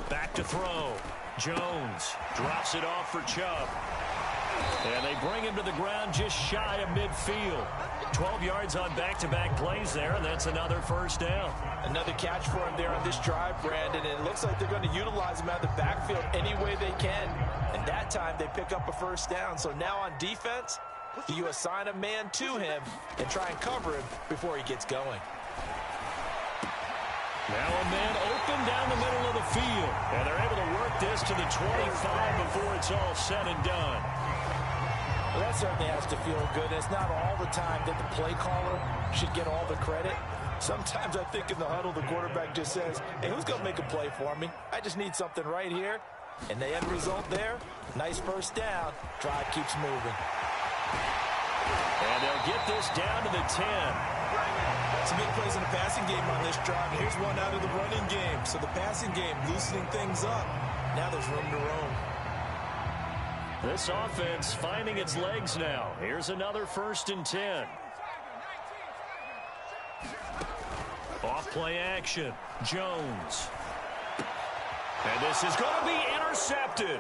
Back to throw. Jones drops it off for Chubb. And they bring him to the ground just shy of midfield. 12 yards on back-to-back plays there, and that's another first down. Another catch for him there on this drive, Brandon, and it looks like they're going to utilize him out of the backfield any way they can. And that time they pick up a first down. So now on defense, you assign a man to him and try and cover him before he gets going. Now a man open down the middle of the field. And they're able to work this to the 25 before it's all said and done. Well, that certainly has to feel good. It's not all the time that the play caller should get all the credit. Sometimes I think in the huddle, the quarterback just says, hey, who's going to make a play for me? I just need something right here. And the end result there, nice first down. Drive keeps moving. And they'll get this down to the 10. Some big plays in the passing game on this drive. Here's one out of the running game. So the passing game loosening things up. Now there's room to roam. This offense finding its legs now. Here's another 1st and 10. Off play action. Jones. And this is going to be intercepted.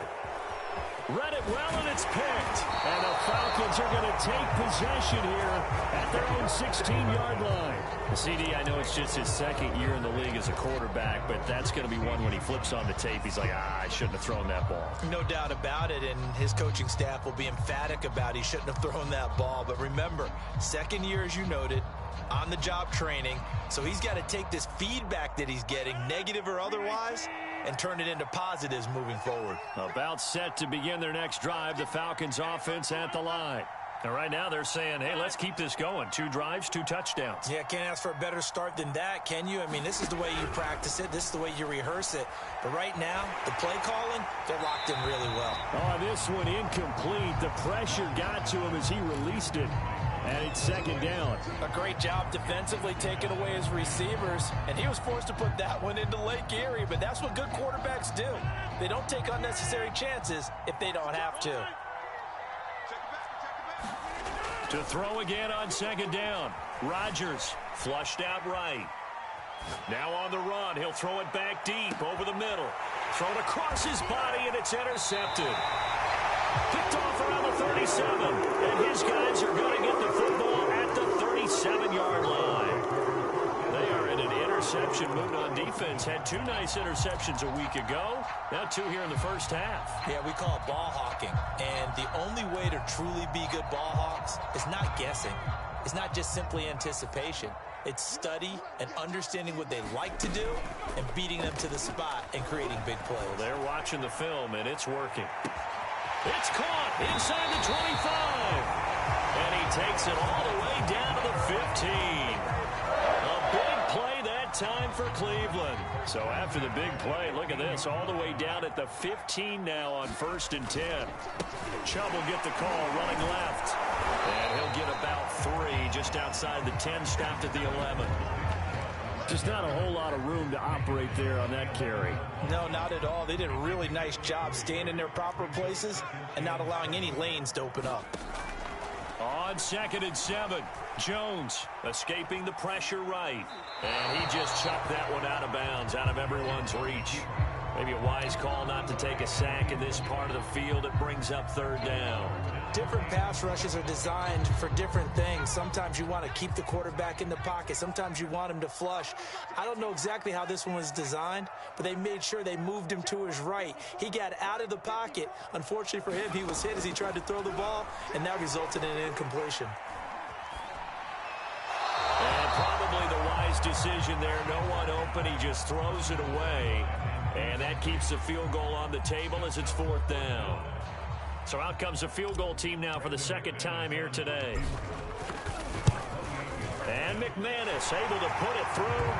Read it well, and it's picked. And the Falcons are going to take possession here at their own 16-yard line. CD, I know it's just his 2nd year in the league as a quarterback, but that's going to be one when he flips on the tape. He's like, I shouldn't have thrown that ball. No doubt about it, and his coaching staff will be emphatic about he shouldn't have thrown that ball. But remember, 2nd year, as you noted, on-the-job training. So he's got to take this feedback that he's getting, negative or otherwise, and turn it into positives moving forward. About set to begin their next drive, the Falcons offense at the line. And right now they're saying, hey, let's keep this going. 2 drives, 2 touchdowns. Yeah, can't ask for a better start than that, can you? I mean, this is the way you practice it. This is the way you rehearse it. But right now, the play calling, they're locked in really well. Oh, this one incomplete. The pressure got to him as he released it. And it's 2nd down. A great job defensively taking away his receivers. And he was forced to put that one into Lake Erie. But that's what good quarterbacks do. They don't take unnecessary chances if they don't have to. To throw again on 2nd down. Rodgers flushed out right. Now on the run. He'll throw it back deep over the middle. Thrown across his body, and it's intercepted. Picked off around the 37. And his guys are going to get the football at the 37-yard line. They are in an interception mood on defense. Had 2 nice interceptions a week ago. Now 2 here in the first half. Yeah, we call it ball hawking. And the only way to truly be good ball hawks is not guessing. It's not just simply anticipation. It's study and understanding what they like to do and beating them to the spot and creating big plays. Well, they're watching the film, and it's working. It's caught inside the 25. And he takes it all the way down to the 15. A big play that time for Cleveland. So after the big play, look at this, all the way down at the 15 now on 1st and 10. Chubb will get the call running left. And he'll get about 3 just outside the 10, stopped at the 11. Just not a whole lot of room to operate there on that carry. No, not at all. They did a really nice job staying in their proper places and not allowing any lanes to open up. On 2nd and 7, Jones escaping the pressure right. And he just chucked that one out of bounds, out of everyone's reach. Maybe a wise call not to take a sack in this part of the field. It brings up 3rd down. Different pass rushes are designed for different things. Sometimes you want to keep the quarterback in the pocket. Sometimes you want him to flush. I don't know exactly how this one was designed, but they made sure they moved him to his right. He got out of the pocket. Unfortunately for him, he was hit as he tried to throw the ball, and that resulted in an incompletion. And probably the wise decision there. No one open. He just throws it away. And that keeps the field goal on the table as it's 4th down. So out comes the field goal team now for the 2nd time here today. And McManus able to put it through.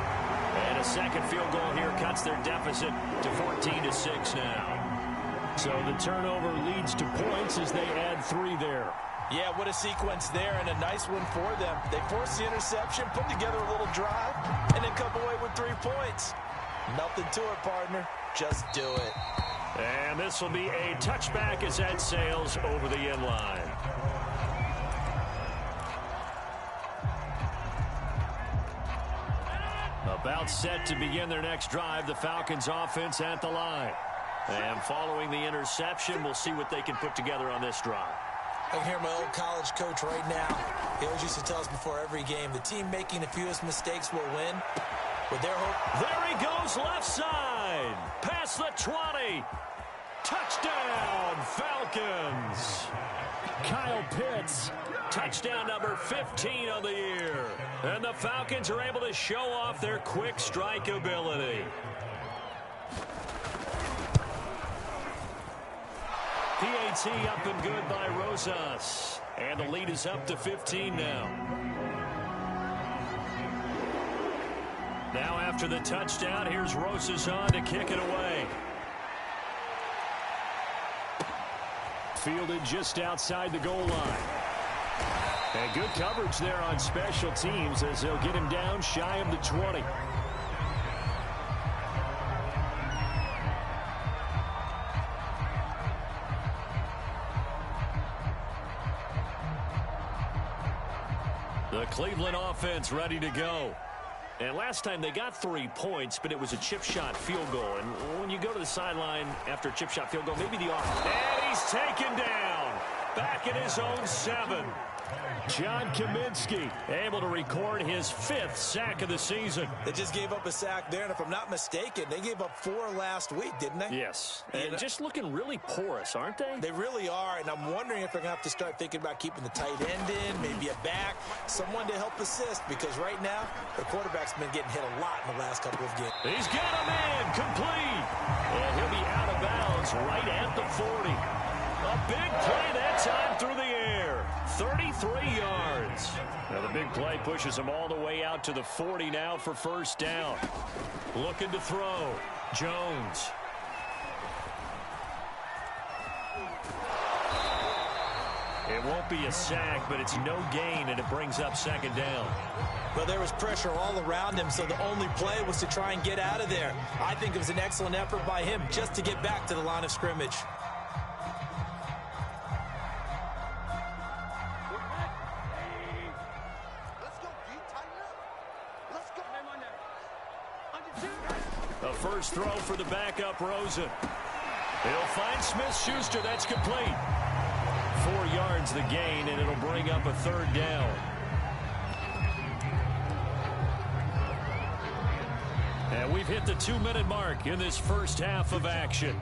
And a 2nd field goal here cuts their deficit to 14-6 now. So the turnover leads to points as they add 3 there. Yeah, what a sequence there, and a nice one for them. They forced the interception, put together a little drive, and then come away with 3 points. Nothing to it, partner. Just do it. And this will be a touchback as that sails over the end line. About set to begin their next drive, the Falcons offense at the line. And following the interception, we'll see what they can put together on this drive. I can hear my old college coach right now. He always used to tell us before every game, the team making the fewest mistakes will win. With their hope. There he goes, left side. Past the 20. Touchdown, Falcons. Kyle Pitts, touchdown number 15 of the year. And the Falcons are able to show off their quick strike ability. PAT up and good by Rosas. And the lead is up to 15 now. Now after the touchdown, here's Rosas on to kick it away. Fielded just outside the goal line. And good coverage there on special teams as they'll get him down shy of the 20. The Cleveland offense ready to go. And last time they got 3 points, but it was a chip shot field goal. And when you go to the sideline after a chip shot field goal, maybe the offense. And he's taken down. Back at his own 7. John Kaminsky able to record his 5th sack of the season. They just gave up a sack there, and if I'm not mistaken, they gave up 4 last week, didn't they? Yes. And just looking really porous, aren't they? They really are, and I'm wondering if they're going to have to start thinking about keeping the tight end in, maybe a back, someone to help assist, because right now, the quarterback's been getting hit a lot in the last couple of games. He's got a man complete. And he'll be out of bounds right at the 40. A big play that time through the air. 33 yards. Now the big play pushes him all the way out to the 40 now for first down. Looking to throw. Jones. It won't be a sack, but it's no gain, and it brings up second down. Well, there was pressure all around him, so the only play was to try and get out of there. I think it was an excellent effort by him just to get back to the line of scrimmage. A first throw for the backup, Rosen. He'll find Smith-Schuster. That's complete. 4 yards the gain, and it'll bring up a third down. And we've hit the 2-minute mark in this first half of action.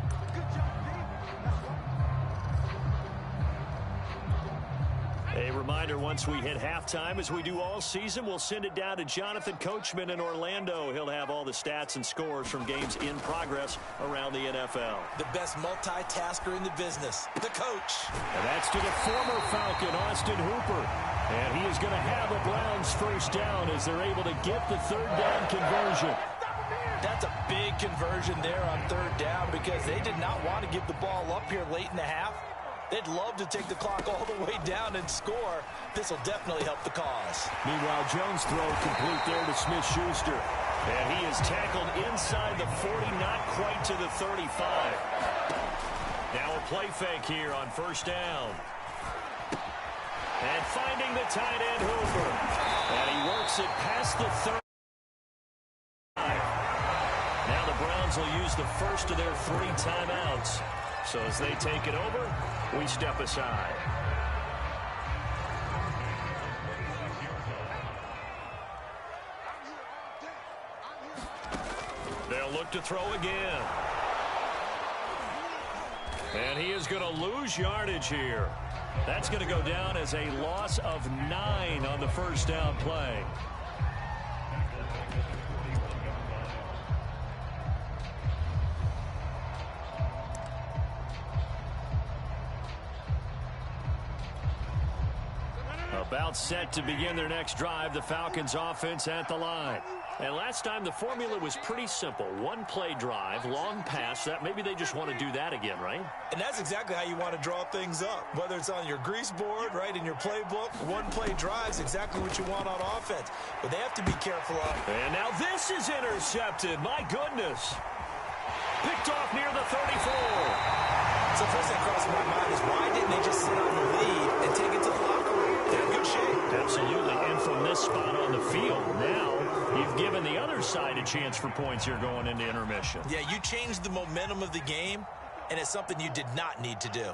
A reminder, once we hit halftime, as we do all season, we'll send it down to Jonathan Coachman in Orlando. He'll have all the stats and scores from games in progress around the NFL. The best multitasker in the business, the coach. And that's to the former Falcon, Austin Hooper. And he is going to have the Browns first down as they're able to get the third down conversion. That's a big conversion there on third down because they did not want to give the ball up here late in the half. They'd love to take the clock all the way down and score. This will definitely help the cause. Meanwhile, Jones' throw complete there to Smith-Schuster. And he is tackled inside the 40, not quite to the 35. Now a play fake here on first down. And finding the tight end, Hooper. And he works it past the 35. Now the Browns will use the first of their 3 timeouts. So as they take it over, we step aside. They'll look to throw again. And he is going to lose yardage here. That's going to go down as a loss of 9 on the first down play. About set to begin their next drive, the Falcons offense at the line. And last time the formula was pretty simple. 1-play drive, long pass. That maybe they just want to do that again, right? And that's exactly how you want to draw things up. Whether it's on your grease board, right, in your playbook, 1-play drive's exactly what you want on offense. But they have to be careful of. And now this is intercepted. My goodness. Picked off near the 34. So first thing crossing my mind is why didn't they just sit on the lead and take it to the locker room? they're in good shape. Absolutely. And from this spot on the field, now you've given the other side a chance for points here going into intermission. Yeah, you changed the momentum of the game, and it's something you did not need to do.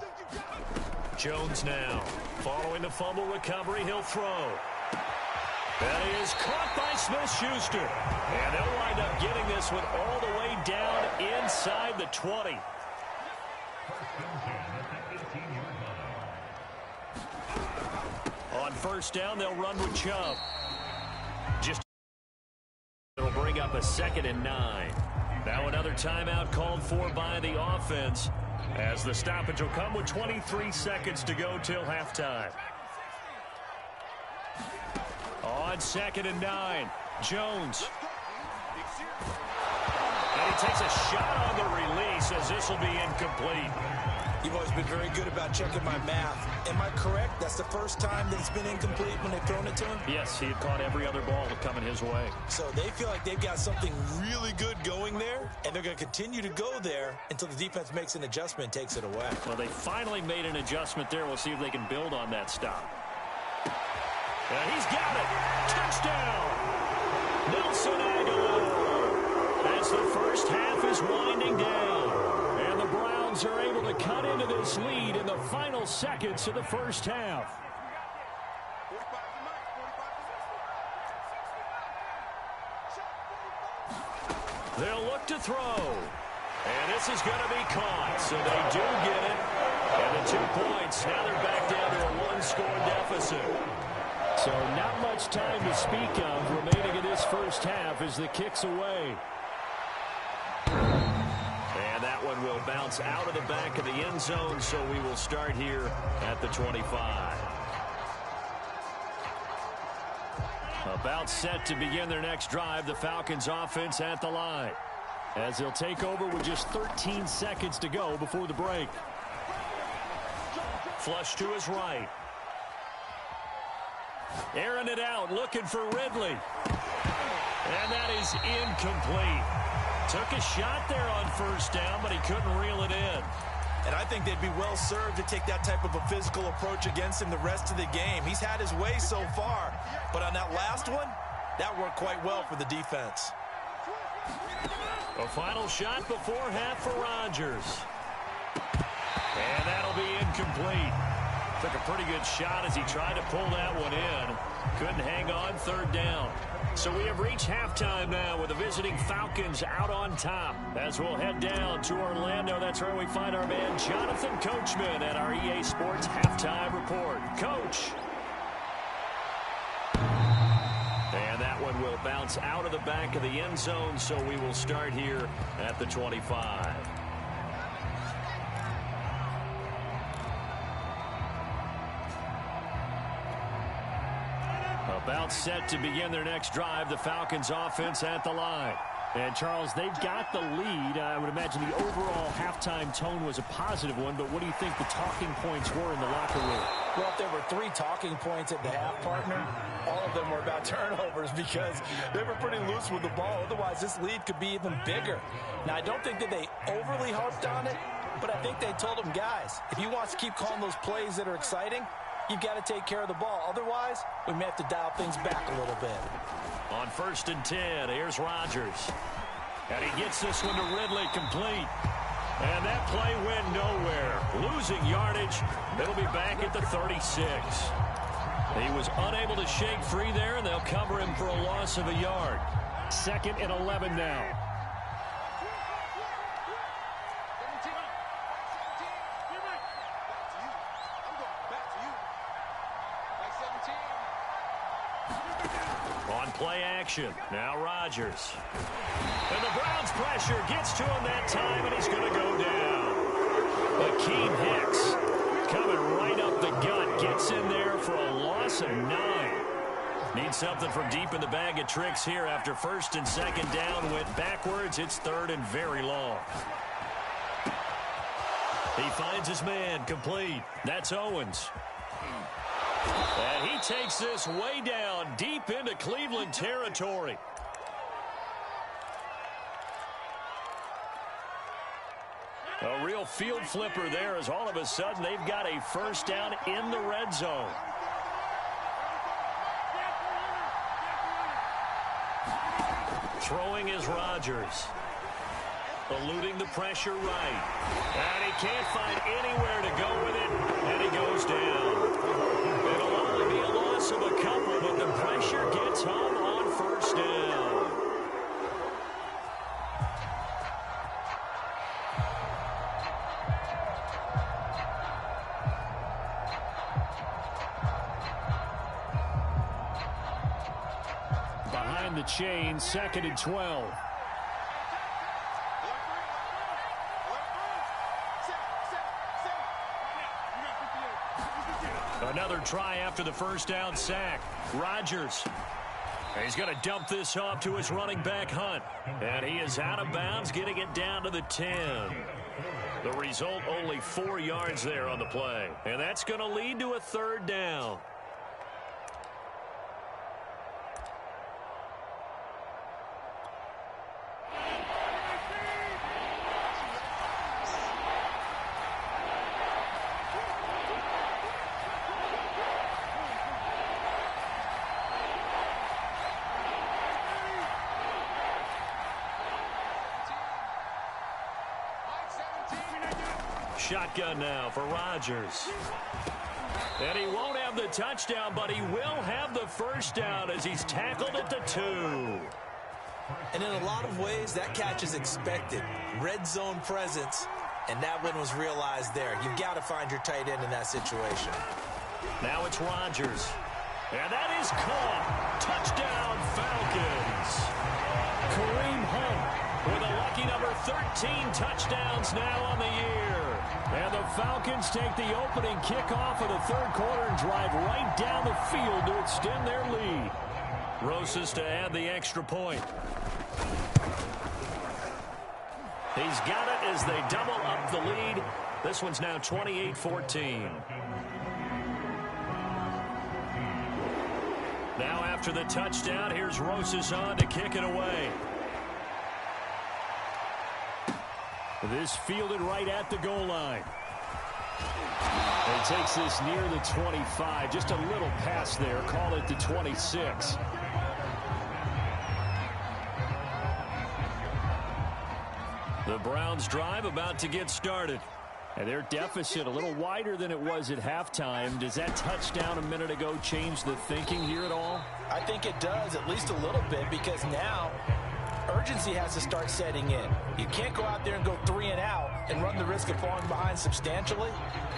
Jones now. Following the fumble recovery, he'll throw. That is caught by Smith-Schuster. And they'll wind up getting this one all the way down inside the 20. On first down, they'll run with Chubb. It'll bring up a 2nd and 9. Now another timeout called for by the offense, as the stoppage will come with 23 seconds to go till halftime. On 2nd and 9, Jones. And he takes a shot on the release, as this will be incomplete. You've always been very good about checking my math. Am I correct? That's the first time that it's been incomplete when they've thrown it to him? Yes, he had caught every other ball coming his way. So they feel like they've got something really good going there, and they're going to continue to go there until the defense makes an adjustment and takes it away. Well, they finally made an adjustment there. We'll see if they can build on that stop. And he's got it. Touchdown. Nelson Aguilar. As the first half is winding down. And the Browns are able to cut into this lead in the final seconds of the first half. They'll look to throw. And this is going to be caught. So they do get it. And the 2 points. Now they're back down to a 1-score deficit. So not much time to speak of remaining in this first half as the kick's away. And that one will bounce out of the back of the end zone, so we will start here at the 25. About set to begin their next drive, the Falcons offense at the line, as they'll take over with just 13 seconds to go before the break. Flush to his right. Airing it out, looking for Ridley. And that is incomplete. Took a shot there on first down, but he couldn't reel it in. And I think they'd be well served to take that type of a physical approach against him the rest of the game. He's had his way so far, but on that last one, that worked quite well for the defense. A final shot before half for Rodgers. And that'll be incomplete. Took a pretty good shot as he tried to pull that one in. Couldn't hang on, 3rd down. So we have reached halftime now with the visiting Falcons out on top. As we'll head down to Orlando, that's where we find our man Jonathan Coachman at our EA Sports Halftime Report. Coach. And that one will bounce out of the back of the end zone, so we will start here at the 25. About set to begin their next drive, the Falcons offense at the line. And, Charles, they've got the lead. I would imagine the overall halftime tone was a positive one, but what do you think the talking points were in the locker room? Well, if there were 3 talking points at the half, partner, all of them were about turnovers because they were pretty loose with the ball. Otherwise, this lead could be even bigger. Now, I don't think that they overly harped on it, but I think they told them, guys, if you want to keep calling those plays that are exciting, you've got to take care of the ball. Otherwise, we may have to dial things back a little bit. On 1st and 10, here's Rodgers. And he gets this one to Ridley complete. And that play went nowhere. Losing yardage. It'll be back at the 36. He was unable to shake free there, and they'll cover him for a loss of a yard. 2nd and 11 now. Play action. Now Rodgers. And the Browns pressure gets to him that time, and he's going to go down. Akeem Hicks coming right up the gut. Gets in there for a loss of 9. Needs something from deep in the bag of tricks here after 1st and 2nd down. Went backwards. It's 3rd and very long. He finds his man complete. That's Owens. And he takes this way down deep into Cleveland territory. A real field flipper there as all of a sudden they've got a first down in the red zone. Throwing is Rodgers. Eluding the pressure right. And he can't find anywhere to go with it, and he goes down. It'll only be a loss of a couple, but the pressure gets home on first down. Behind the chain, 2nd and 12. Another try after the first down sack. Rodgers. He's going to dump this off to his running back, Hunt. And he is out of bounds, getting it down to the 10. The result, only 4 yards there on the play. And that's going to lead to a 3rd down. Shotgun now for Rodgers. And he won't have the touchdown, but he will have the first down as he's tackled at the 2. And in a lot of ways, that catch is expected. Red zone presence, and that one was realized there. You've got to find your tight end in that situation. Now it's Rodgers. And that is caught. Touchdown, Falcons. Kareem Hunt with a lucky number 13 touchdowns now on the year. And the Falcons take the opening kickoff of the 3rd quarter and drive right down the field to extend their lead. Rosas to add the extra point. He's got it as they double up the lead. This one's now 28-14. Now after the touchdown, here's Rosas on to kick it away. This fielded right at the goal line. He takes this near the 25. Just a little pass there. Call it the 26. The Browns drive about to get started. And their deficit a little wider than it was at halftime. Does that touchdown a minute ago change the thinking here at all? I think it does, at least a little bit, because now urgency has to start setting in. You can't go out there and go 3 and out and run the risk of falling behind substantially,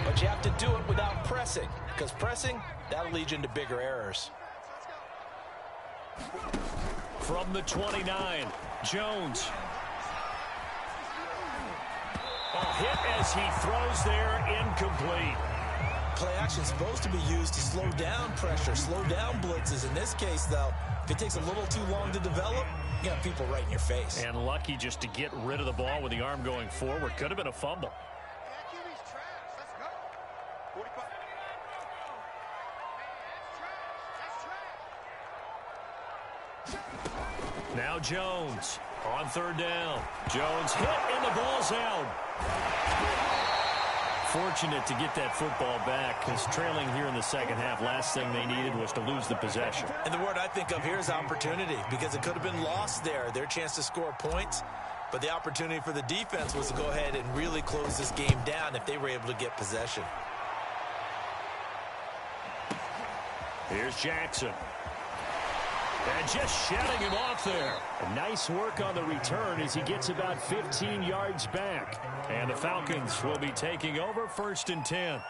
but you have to do it without pressing, because pressing, that'll lead you into bigger errors. From the 29, Jones. A hit as he throws there, incomplete. Play action supposed to be used to slow down pressure, slow down blitzes. In this case, though, if it takes a little too long to develop, you got people right in your face. And lucky just to get rid of the ball with the arm going forward. Could have been a fumble. Now Jones on 3rd down. Jones hit and the ball's out. Fortunate to get that football back, because trailing here in the second half, last thing they needed was to lose the possession. And the word I think of here is opportunity, because it could have been lost there, their chance to score points. But the opportunity for the defense was to go ahead and really close this game down if they were able to get possession. Here's Jackson. And just shutting him off there. Nice work on the return as he gets about 15 yards back. And the Falcons will be taking over 1st and 10.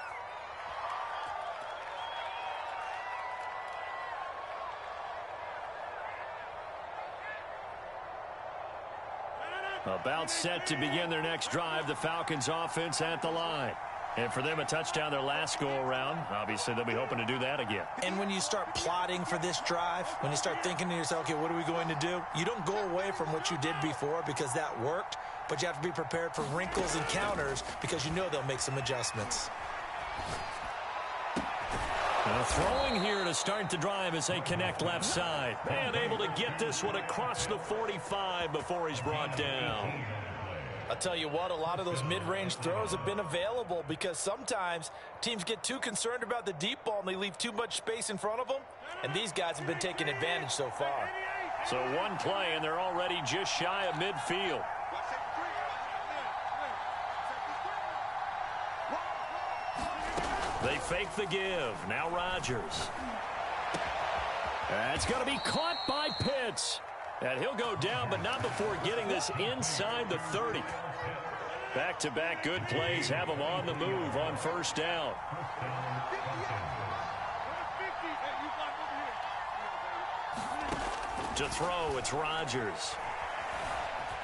About set to begin their next drive. The Falcons offense at the line. And for them, a touchdown their last go-around. Obviously, they'll be hoping to do that again. And when you start plotting for this drive, when you start thinking to yourself, okay, what are we going to do? You don't go away from what you did before because that worked, but you have to be prepared for wrinkles and counters because you know they'll make some adjustments. Throwing here to start the drive as they connect left side. And able to get this one across the 45 before he's brought down. I'll tell you what, a lot of those mid-range throws have been available because sometimes teams get too concerned about the deep ball and they leave too much space in front of them. And these guys have been taking advantage so far. So one play, and they're already just shy of midfield. They fake the give. Now Rodgers. That's going to be caught by Pitts. And he'll go down, but not before getting this inside the 30. Back-to-back good plays have him on the move on first down. To throw, it's Rodgers.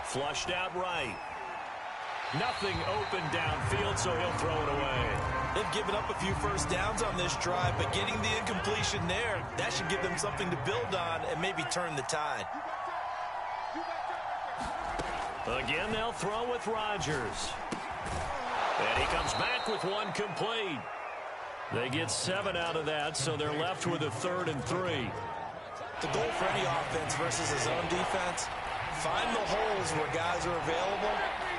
Flushed out right. Nothing open downfield, so he'll throw it away. They've given up a few first downs on this drive, but getting the incompletion there, that should give them something to build on and maybe turn the tide. Again, they'll throw with Rodgers. And he comes back with one complete. They get 7 out of that, so they're left with a 3rd and 3. The goal for any offense versus a zone defense, find the holes where guys are available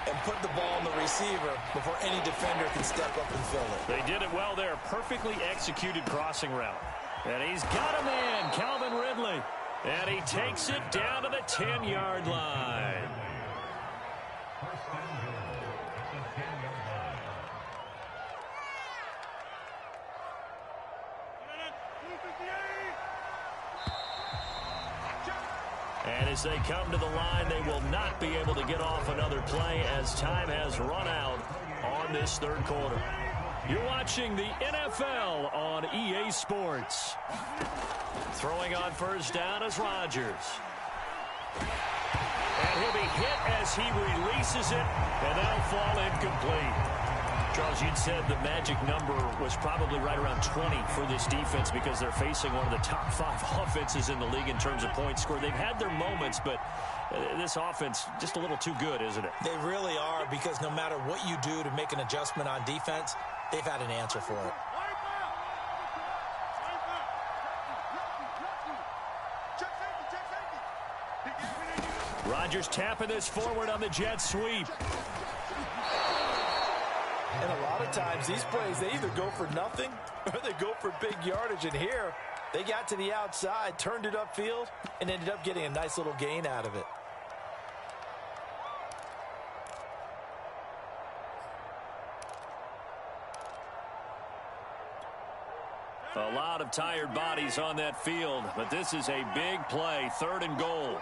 and put the ball in the receiver before any defender can step up and fill it. They did it well there. Perfectly executed crossing route. And he's got him in, Calvin Ridley. And he takes it down to the 10-yard line. And as they come to the line, they will not be able to get off another play as time has run out on this 3rd quarter. You're watching the NFL on EA Sports. Throwing on first down is Rodgers. And he'll be hit as he releases it, and that'll fall incomplete. Charles, you'd said the magic number was probably right around 20 for this defense because they're facing one of the top 5 offenses in the league in terms of points scored. They've had their moments, but this offense just a little too good, isn't it? They really are, because no matter what you do to make an adjustment on defense, they've had an answer for it. Rodgers tapping this forward on the jet sweep. And a lot of times, these plays, they either go for nothing or they go for big yardage. And here, they got to the outside, turned it upfield, and ended up getting a nice little gain out of it. A lot of tired bodies on that field, but this is a big play, 3rd and goal.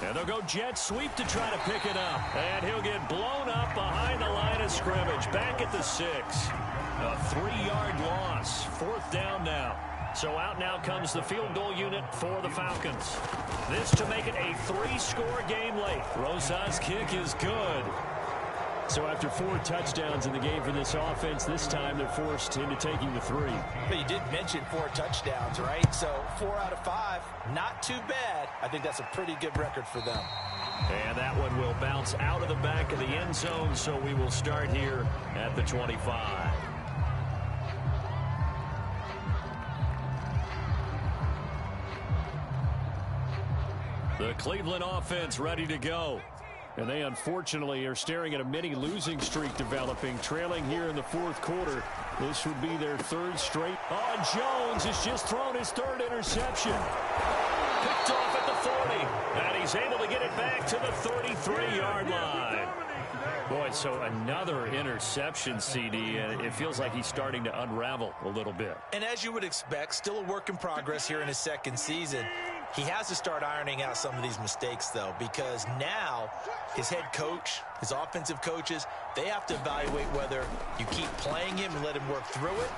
And they'll go jet sweep to try to pick it up. And he'll get blown up behind the line of scrimmage. Back at the 6. A 3-yard loss. 4th down now. So out now comes the field goal unit for the Falcons. This to make it a 3-score game late. Rosas' kick is good. So after 4 touchdowns in the game for this offense, this time they're forced into taking the 3. But you did mention 4 touchdowns, right? So 4 out of 5, not too bad. I think that's a pretty good record for them. And that one will bounce out of the back of the end zone, so we will start here at the 25. The Cleveland offense ready to go. And they unfortunately are staring at a mini losing streak developing, trailing here in the 4th quarter. This would be their 3rd straight. Oh, Jones has just thrown his 3rd interception. Picked off at the 40. And he's able to get it back to the 33-yard line. Boy, so another interception, CD, and it feels like he's starting to unravel a little bit. And as you would expect, still a work in progress here in his 2nd season. He has to start ironing out some of these mistakes, though, because now his head coach, his offensive coaches, they have to evaluate whether you keep playing him and let him work through it,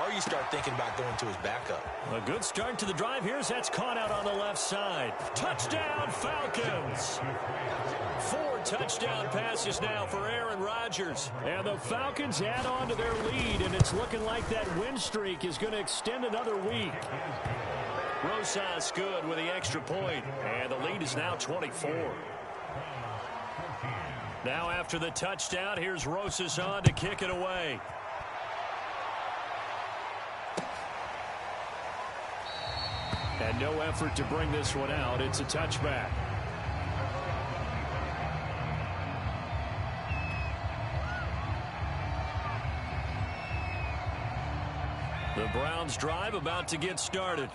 or you start thinking about going to his backup. A good start to the drive. Here's that's caught out on the left side. Touchdown, Falcons. 4 touchdown passes now for Aaron Rodgers. And the Falcons add on to their lead, and it's looking like that win streak is going to extend another week. Rosas good with the extra point, and the lead is now 24. Now after the touchdown, here's Rosas on to kick it away. And no effort to bring this one out. It's a touchback. Browns drive about to get started.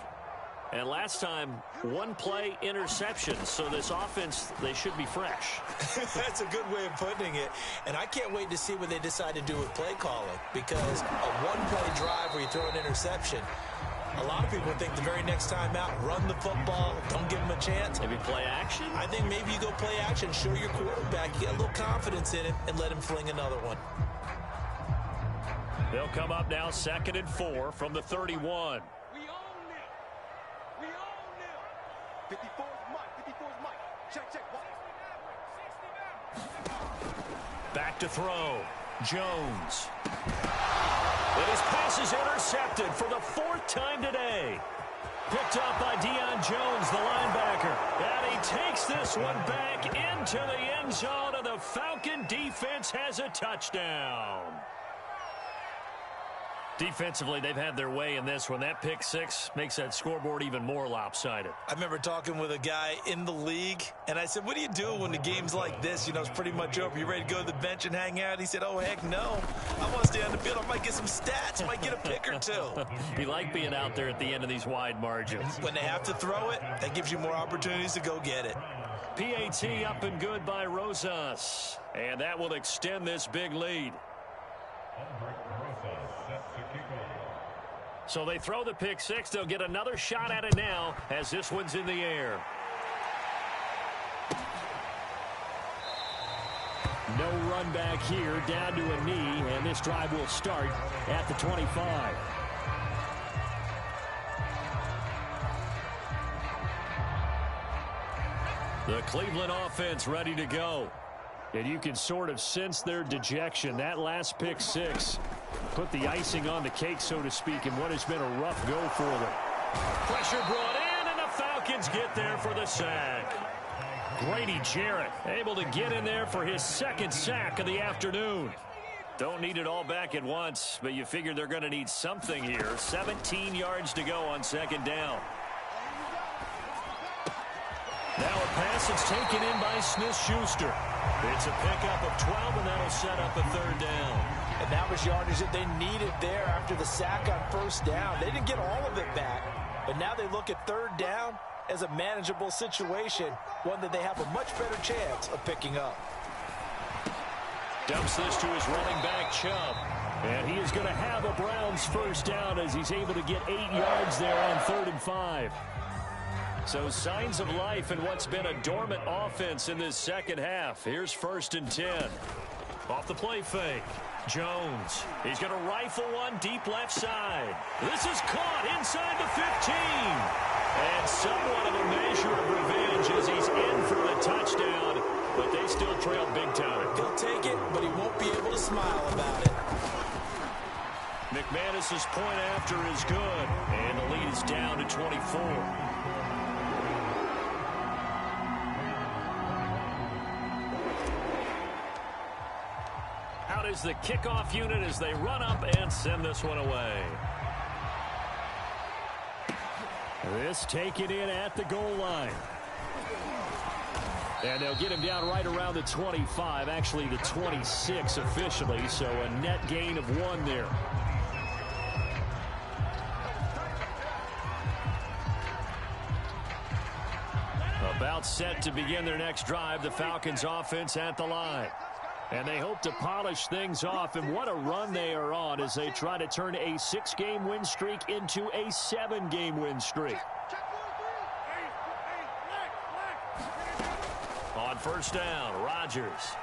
And last time, one play interception. So this offense, they should be fresh. That's a good way of putting it. And I can't wait to see what they decide to do with play calling. Because a one-play drive where you throw an interception, a lot of people think the very next time out, run the football, don't give them a chance. Maybe play action? I think maybe you go play action, show your quarterback, you get a little confidence in him, and let him fling another one. They'll come up now 2nd and 4 from the 31. 54's Mike. Check. Back to throw. Jones. And his pass is intercepted for the 4th time today. Picked up by Deion Jones, the linebacker. And he takes this one back into the end zone, and the Falcon defense has a touchdown. Defensively, they've had their way in this one. That pick six makes that scoreboard even more lopsided. I remember talking with a guy in the league, and I said, what do you do when the game's like this? You know, it's pretty much over. You ready to go to the bench and hang out? He said, oh, heck no. I want to stay on the field. I might get some stats. I might get a pick or two. You like being out there at the end of these wide margins. When they have to throw it, that gives you more opportunities to go get it. PAT up and good by Rosas. And that will extend this big lead. So they throw the pick six. They'll get another shot at it now as this one's in the air. No run back here, down to a knee, and this drive will start at the 25. The Cleveland offense ready to go. And you can sort of sense their dejection. That last pick six put the icing on the cake, so to speak, in what has been a rough go for them. Pressure brought in, and the Falcons get there for the sack. Grady Jarrett able to get in there for his 2nd sack of the afternoon. Don't need it all back at once, but you figure they're going to need something here. 17 yards to go on 2nd down. Now a pass that's taken in by Smith-Schuster. It's a pickup of 12, and that'll set up a 3rd down. And that was yardage that they needed there after the sack on 1st down. They didn't get all of it back, but now they look at 3rd down as a manageable situation, one that they have a much better chance of picking up. Dumps this to his running back, Chubb. And he is going to have a Browns 1st down as he's able to get 8 yards there on 3rd and 5. So signs of life in what's been a dormant offense in this 2nd half. Here's 1st and 10. Off the play fake. Jones. He's going to rifle one deep left side. This is caught inside the 15. And somewhat of a measure of revenge as he's in for the touchdown. But they still trail big time. He'll take it, but he won't be able to smile about it. McManus's point after is good. And the lead is down to 24. Out is the kickoff unit as they run up and send this one away. This taken in at the goal line. And they'll get him down right around the 25, actually the 26 officially, so a net gain of 1 there. About set to begin their next drive, the Falcons offense at the line. And they hope to polish things off, and what a run they are on as they try to turn a 6-game win streak into a 7-game win streak. On 1st down, Rodgers.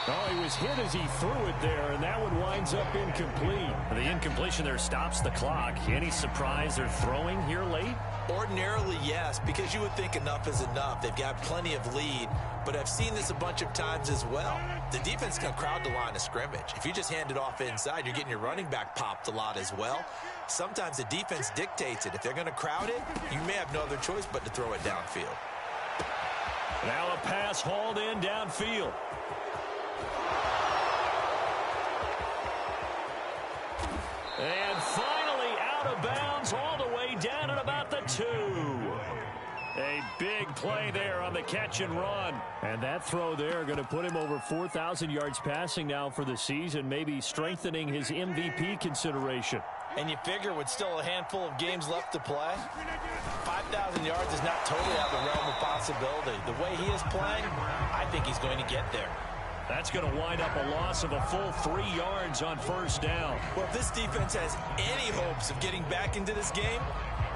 Oh, he was hit as he threw it there, and that one winds up incomplete. The incompletion there stops the clock. Any surprise they're throwing here late? Ordinarily, yes, because you would think enough is enough. They've got plenty of lead, but I've seen this a bunch of times as well. The defense can crowd the line of scrimmage. If you just hand it off inside, you're getting your running back popped a lot as well. Sometimes the defense dictates it. If they're going to crowd it, you may have no other choice but to throw it downfield. Now a pass hauled in downfield. And finally out of bounds all the way down at about the 2. A big play there on the catch and run. And that throw there going to put him over 4,000 yards passing now for the season, maybe strengthening his MVP consideration. And you figure with still a handful of games left to play, 5,000 yards is not totally out of the realm of possibility. The way he is playing, I think he's going to get there. That's going to wind up a loss of a full 3 yards on first down. Well, if this defense has any hopes of getting back into this game,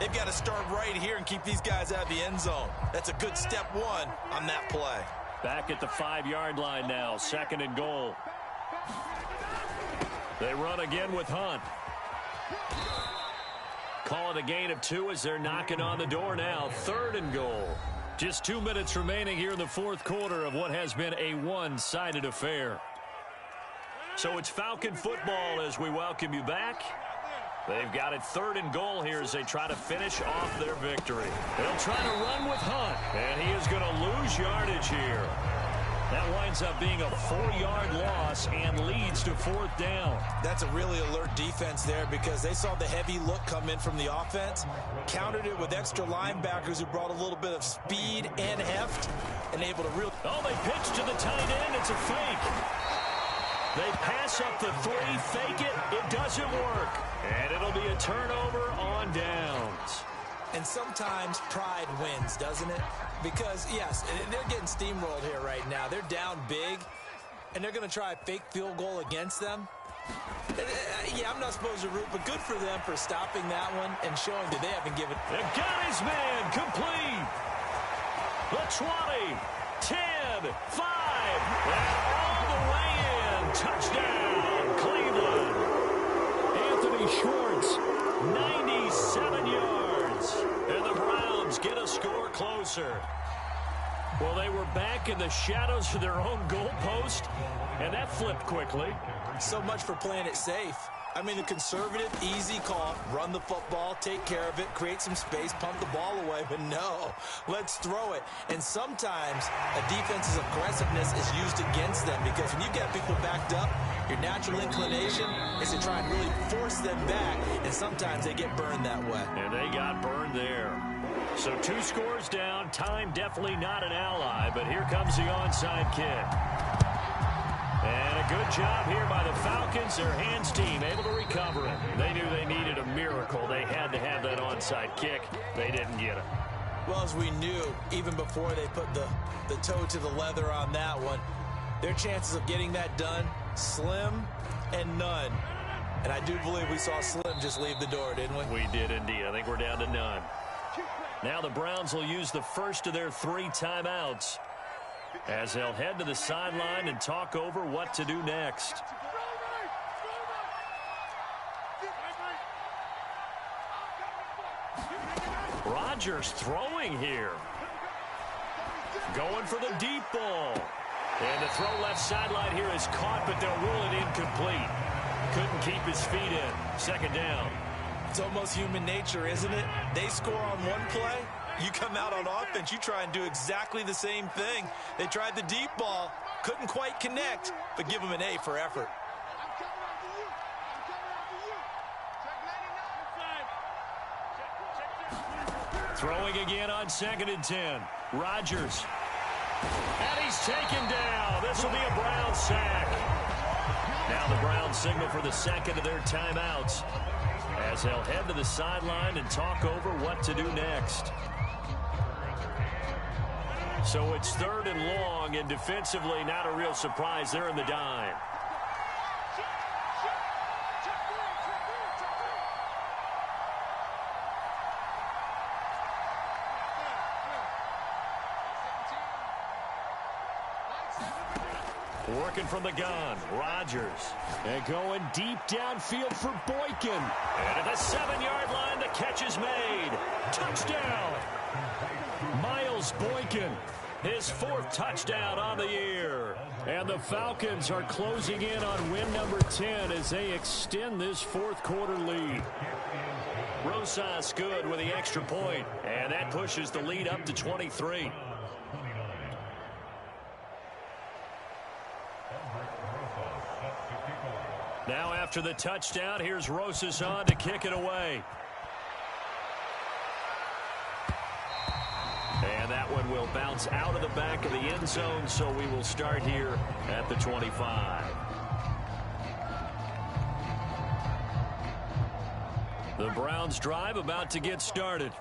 they've got to start right here and keep these guys out of the end zone. That's a good step one on that play. Back at the 5-yard line now, 2nd and goal. They run again with Hunt. Call it a gain of 2 as they're knocking on the door now. 3rd and goal. Just 2 minutes remaining here in the fourth quarter of what has been a one-sided affair. So it's Falcon football as we welcome you back. They've got it 3rd and goal here as they try to finish off their victory. They'll try to run with Hunt, and he is going to lose yardage here. That winds up being a 4-yard loss and leads to 4th down. That's a really alert defense there because they saw the heavy look come in from the offense, countered it with extra linebackers who brought a little bit of speed and heft, and able to really... Oh, they pitch to the tight end. It's a fake. They pass up the 3, fake it. It doesn't work. And it'll be a turnover on downs. And sometimes pride wins, doesn't it? Because, yes, they're getting steamrolled here right now. They're down big, and they're going to try a fake field goal against them. Yeah, I'm not supposed to root, but good for them for stopping that one and showing that they haven't given... The guy's man complete. The 20, 10, 5, and all the way in. Touchdown, Cleveland. Anthony Schwartz, 97 yards. And the Browns get a score closer. Well, they were back in the shadows of their own goalpost, and that flipped quickly. So much for playing it safe. I mean, the conservative, easy call, run the football, take care of it, create some space, pump the ball away, but no, let's throw it. And sometimes a defense's aggressiveness is used against them because when you get people backed up, your natural inclination is to try and really force them back, and sometimes they get burned that way. And they got burned there. So 2 scores down, time definitely not an ally, but here comes the onside kick. And a good job here by the Falcons, their hands team, able to recover it. They knew they needed a miracle. They had to have that onside kick. They didn't get it. Well, as we knew, even before they put the toe to the leather on that one, their chances of getting that done, slim and none. And I do believe we saw Slim just leave the door, didn't we? We did indeed. I think we're down to none. Now the Browns will use the first of their 3 timeouts as they'll head to the sideline and talk over what to do next. Rodgers throwing here. Going for the deep ball. And the throw left sideline here is caught, but they'll rule it incomplete. Couldn't keep his feet in. 2nd down. It's almost human nature, isn't it? They score on one play. You come out on offense, you try and do exactly the same thing. They tried the deep ball, couldn't quite connect, but give them an A for effort. Throwing again on 2nd and 10. Rodgers. And he's taken down. This will be a Browns sack. Now the Browns signal for the 2nd of their timeouts as they'll head to the sideline and talk over what to do next. So it's 3rd and long, and defensively not a real surprise. They're in the dime. Working from the gun, Rodgers. And going deep downfield for Boykin. And at the 7-yard line, the catch is made. Touchdown! Miles Boykin, his 4th touchdown on the year. And the Falcons are closing in on win number 10 as they extend this 4th quarter lead. Rosas good with the extra point, and that pushes the lead up to 23. Now after the touchdown, here's Rosas on to kick it away. And that that one will bounce out of the back of the end zone, so we will start here at the 25. The Browns drive about to get started.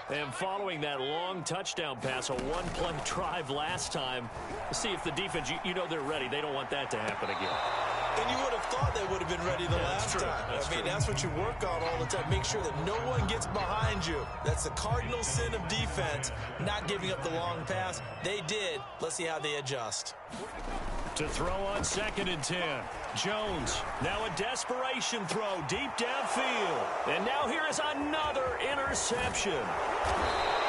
And following that long touchdown pass, a one-play drive last time, see if the defense, you know they're ready. They don't want that to happen again. And you would have thought they would have been ready the last time. That's what you work on all the time. Make sure that no one gets behind you. That's the cardinal sin of defense, not giving up the long pass. They did. Let's see how they adjust. To throw on 2nd and 10. Jones, now a desperation throw deep downfield. And now here is another interception.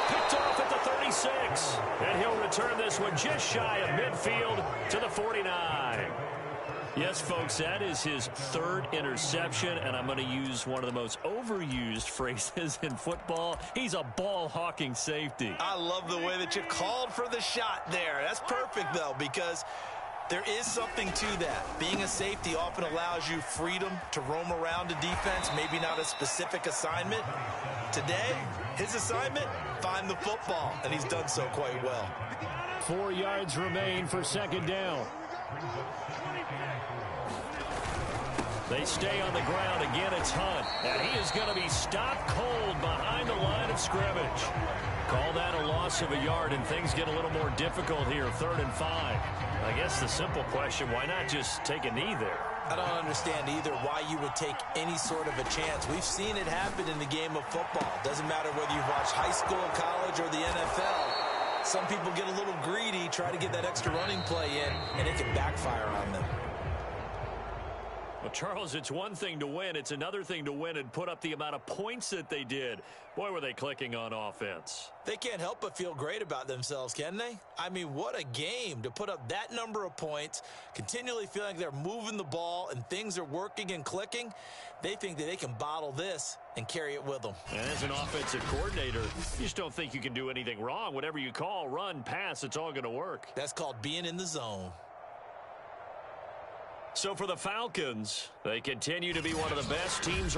Picked off at the 36. And he'll return this one just shy of midfield to the 49. Yes, folks, that is his 3rd interception, and I'm going to use one of the most overused phrases in football. He's a ball-hawking safety. I love the way that you called for the shot there. That's perfect, though, because there is something to that. Being a safety often allows you freedom to roam around a defense, maybe not a specific assignment. Today, his assignment, find the football, and he's done so quite well. 4 yards remain for 2nd down. They stay on the ground. Again, it's Hunt. And he is going to be stopped cold behind the line of scrimmage. Call that a loss of a yard, and things get a little more difficult here. 3rd and 5. I guess the simple question, why not just take a knee there? I don't understand either why you would take any sort of a chance. We've seen it happen in the game of football. Doesn't matter whether you've watched high school, college, or the NFL. Some people get a little greedy, try to get that extra running play in, and it can backfire on them. Well, Charles, it's one thing to win. It's another thing to win and put up the amount of points that they did. Boy, were they clicking on offense. They can't help but feel great about themselves, can they? I mean, what a game to put up that number of points, continually feeling like they're moving the ball and things are working and clicking. They think that they can bottle this and carry it with them. And as an offensive coordinator, you just don't think you can do anything wrong. Whatever you call, run, pass, it's all going to work. That's called being in the zone. So for the Falcons, they continue to be one of the best teams